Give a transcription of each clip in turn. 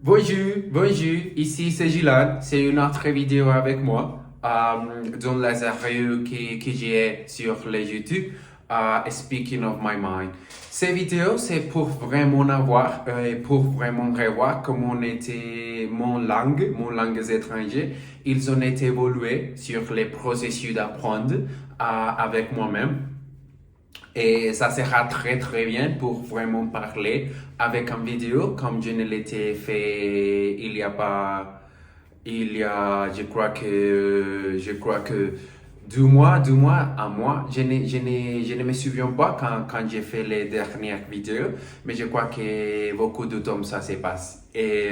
Bonjour, ici c'est Gilad, c'est une autre vidéo avec moi dans la série que j'ai sur les YouTube, Speaking of My Mind. Ces vidéos, c'est pour vraiment avoir, pour vraiment revoir comment était mon langue étrangères. Ils ont été évolués sur les processus d'apprendre avec moi-même. Et ça sera très bien pour vraiment parler avec une vidéo comme je ne l'étais fait il y a pas, il y a, je crois que 2 mois, un mois. Je ne me souviens pas quand j'ai fait les dernières vidéos, mais je crois que beaucoup de temps ça se passe. Et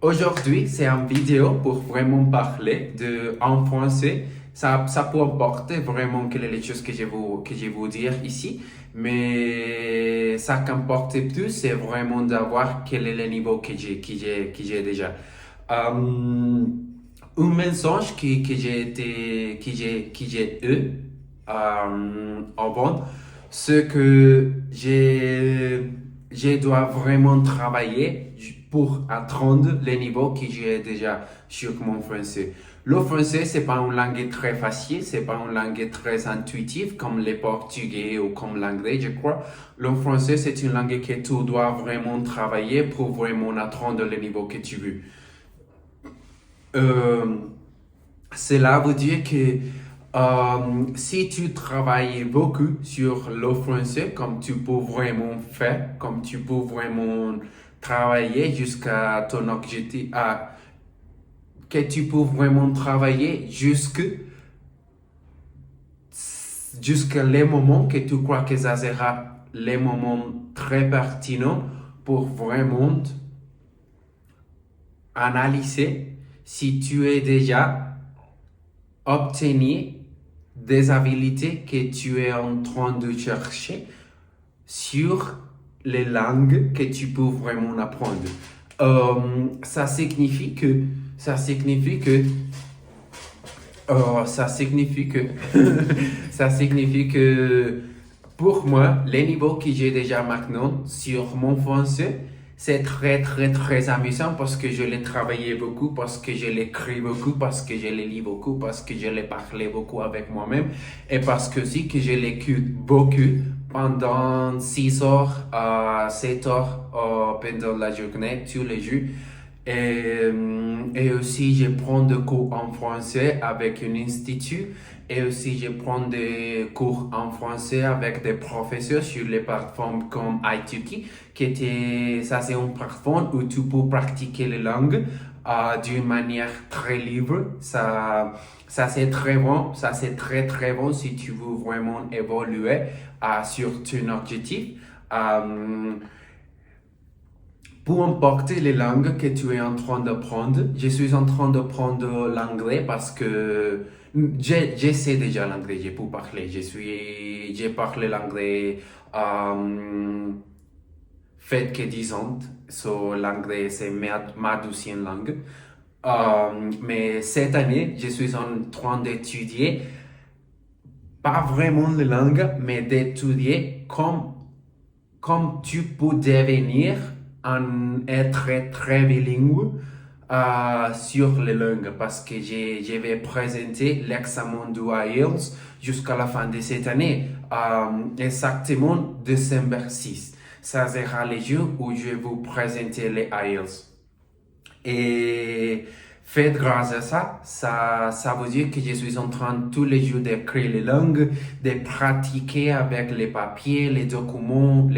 aujourd'hui, c'est une vidéo pour vraiment parler en français. Ça peut importer vraiment quelles sont les choses que je vous dire ici, mais ça qu'importe plus, c'est vraiment d'avoir quel est le niveau que j'ai déjà. Un mensonge que j'ai eu avant, c'est que je dois vraiment travailler pour atteindre le niveau que j'ai déjà sur mon français. Le français, c'est pas une langue très facile, c'est pas une langue très intuitive comme le portugais ou comme l'anglais, je crois. Le français, c'est une langue que tu dois vraiment travailler pour vraiment atteindre le niveau que tu veux. Cela veut dire que si tu travailles beaucoup sur le français, comme tu peux vraiment faire, comme tu peux vraiment travailler jusqu'à ton objectif, que tu peux vraiment travailler jusqu'à les moments que tu crois que ça sera les moments très pertinents pour vraiment analyser si tu es déjà obtenu des habiletés que tu es en train de chercher sur les langues que tu peux vraiment apprendre. Ça signifie que ça signifie que ça signifie que pour moi, les niveaux que j'ai déjà maintenant sur mon français, c'est très amusant parce que je l'ai travaillé beaucoup, parce que je l'écris beaucoup, parce que je les lis beaucoup, parce que je l'ai parlé beaucoup avec moi-même et parce que aussi que je l'écoute beaucoup pendant 6 heures, 7 heures pendant la journée, tous les jours. Et aussi, je prends des cours en français avec un institut. Et aussi, je prends des cours en français avec des professeurs sur les plateformes comme iTalki, ça c'est une plateforme où tu peux pratiquer les langues d'une manière très libre. Ça c'est très bon, ça c'est très bon si tu veux vraiment évoluer sur ton objectif. Peu importe les langues que tu es en train d'apprendre, je suis en train d'apprendre l'anglais parce que je sais déjà l'anglais, je peux parler. J'ai parlé l'anglais fait que 10 ans, l'anglais c'est ma deuxième langue. Mais cette année, je suis en train d'étudier, pas vraiment les langues, mais d'étudier comme tu peux devenir un être très bilingue sur les langues parce que je vais présenter l'examen du IELTS jusqu'à la fin de cette année, exactement décembre 6. Ça sera le jour où je vais vous présenter les IELTS. Et fait grâce à ça veut dire que je suis en train tous les jours d'écrire les langues, de pratiquer avec les papiers, les documents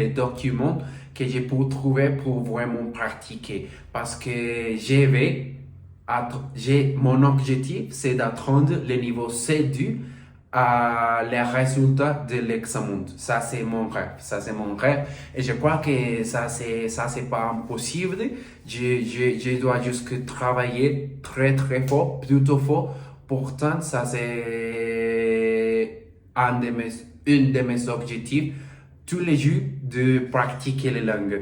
que je peux trouver pour vraiment pratiquer. Parce que mon objectif, c'est d'atteindre le niveau C2 les résultats de l'examen. Ça, c'est mon rêve. Et je crois que ça, c'est pas impossible. Je dois juste travailler très fort, plutôt fort. Pourtant, ça, c'est un de mes objectifs tous les jours de pratiquer les langues.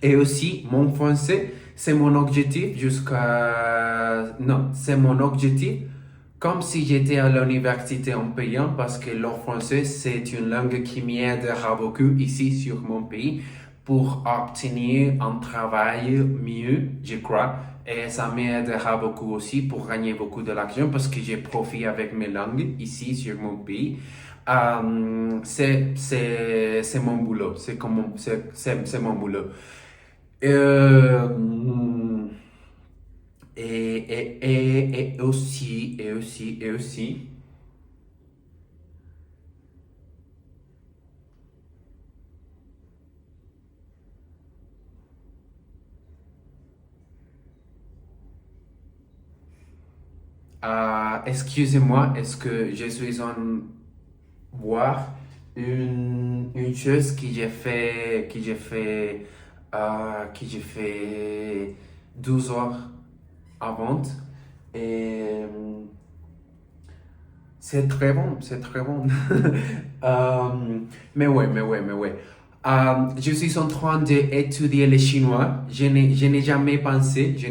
Et aussi, mon français, c'est mon objectif c'est mon objectif comme si j'étais à l'université en payant parce que le français, c'est une langue qui m'aidera beaucoup ici sur mon pays pour obtenir un travail mieux, je crois. Et ça m'aidera beaucoup aussi pour gagner beaucoup de l'argent parce que j'ai profité avec mes langues ici sur mon pays. C'est mon boulot, c'est mon boulot. Euh, et aussi, excusez-moi, est-ce que je suis en voir une chose que j'ai fait 12 heures avant et c'est très bon, c'est très bon. Mais ouais. Je suis en train d'étudier le chinois. Je n'ai jamais pensé que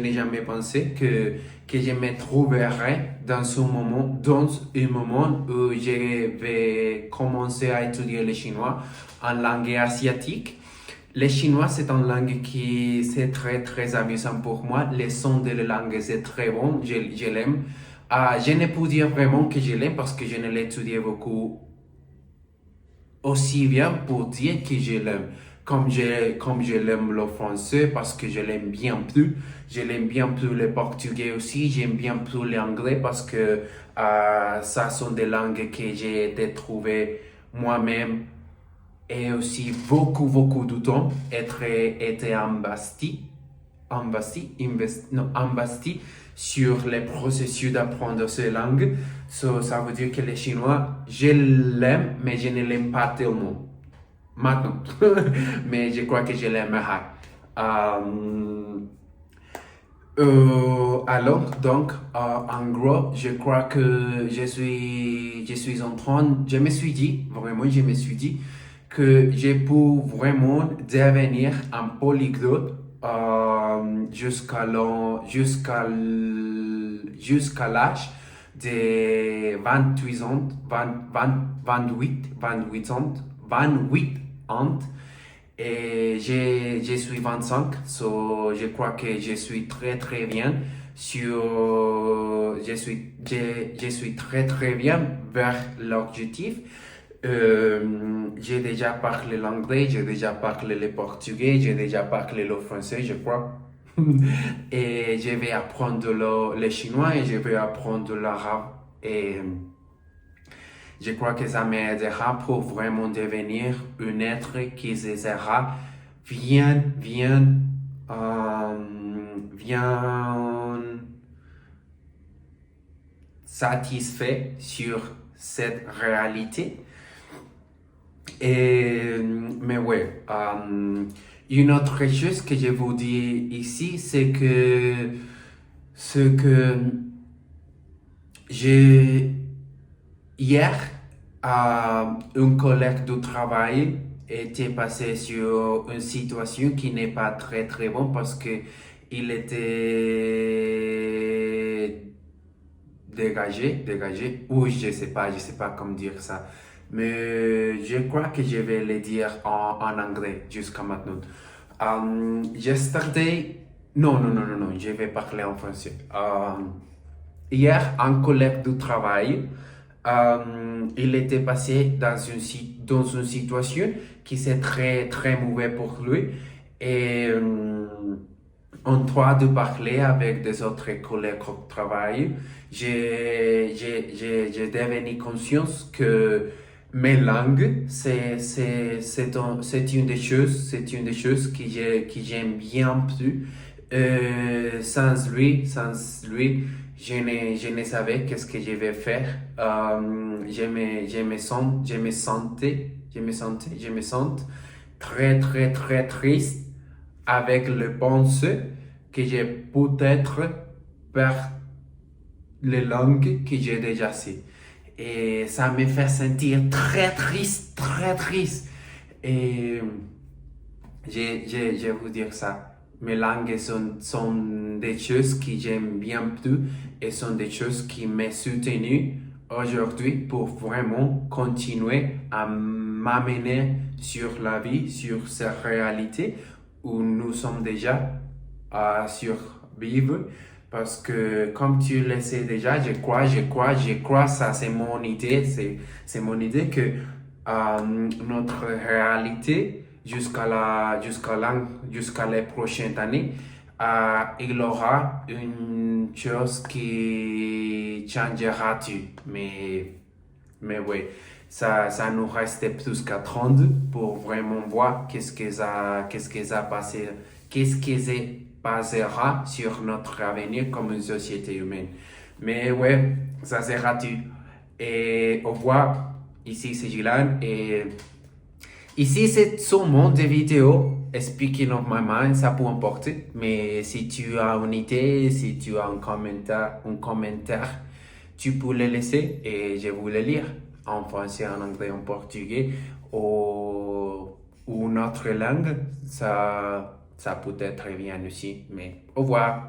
je me trouverais dans un moment où je vais commencer à étudier le chinois en langue asiatique. Le chinois, c'est une langue qui c'est très très amusant pour moi. Le son de la langue, c'est très bon. Je l'aime. Je ne peux dire vraiment que je l'aime parce que je ne l'ai étudié beaucoup aussi bien pour dire que je l'aime. Comme je l'aime le français parce que je l'aime bien plus. Je l'aime bien plus le portugais aussi. J'aime bien plus l'anglais parce que ça sont des langues que j'ai été trouver moi-même et aussi beaucoup de temps été investi sur les processus d'apprendre ces langues. Ça veut dire que le chinois, je l'aime, mais je ne l'aime pas tellement. Maintenant. Mais je crois que je l'aimerai. Euh, alors, donc, en gros, je crois que je suis en train, je me suis dit que je peux vraiment devenir un polyglotte jusqu'à l'âge de 28 ans, 28 ans. Et je suis 25, je crois que je suis très très bien je suis très très bien vers l'objectif. J'ai déjà parlé l'anglais, j'ai déjà parlé le portugais, j'ai déjà parlé le français, je crois. Et je vais apprendre le chinois et je vais apprendre l'arabe. Et je crois que ça m'aidera pour vraiment devenir un être qui sera bien, bien satisfait sur cette réalité. Mais ouais, une autre chose que je vous dis ici, c'est que j'ai hier, un collègue de travail était passé sur une situation qui n'est pas très très bonne parce que il était dégagé, ou je sais pas comment dire ça, mais je crois que je vais le dire en anglais jusqu'à maintenant. Yesterday, non, je vais parler en français. Hier, un collègue de travail, il était passé dans une situation qui c'est très très mauvais pour lui et en train de parler avec des autres collègues au travail, j'ai devenu conscience que mes langues, c'est une des choses que j'aime bien plus. Sans lui, je ne savais qu'est-ce que je vais faire. Je me sens très, très, très triste avec le pensée que j'ai peut-être perdre les langues que j'ai déjà su. Et ça me fait sentir très triste, très triste. Et je vais vous dire ça. Mes langues sont des choses que j'aime bien plus et sont des choses qui m'ont soutenu aujourd'hui pour vraiment continuer à m'amener sur la vie, sur cette réalité où nous sommes déjà à survivre. Parce que comme tu le sais déjà, je crois, ça c'est mon idée, c'est mon idée que notre réalité jusqu'à les prochaines années, il y aura une chose qui changera tout. Mais oui, ça nous reste plus qu'à 30 pour vraiment voir qu'est-ce qui a passé, qu'est-ce qui se passera sur notre avenir comme une société humaine. Mais ouais, ça sera tout. Et au revoir, ici c'est Gilan et ici c'est seulement des vidéos. Speaking of my mind, ça peut importer. Mais si tu as une idée, si tu as un commentaire, tu peux le laisser et je vais le lire en français, en anglais, en portugais ou une autre langue. Ça peut être bien aussi. Mais au revoir.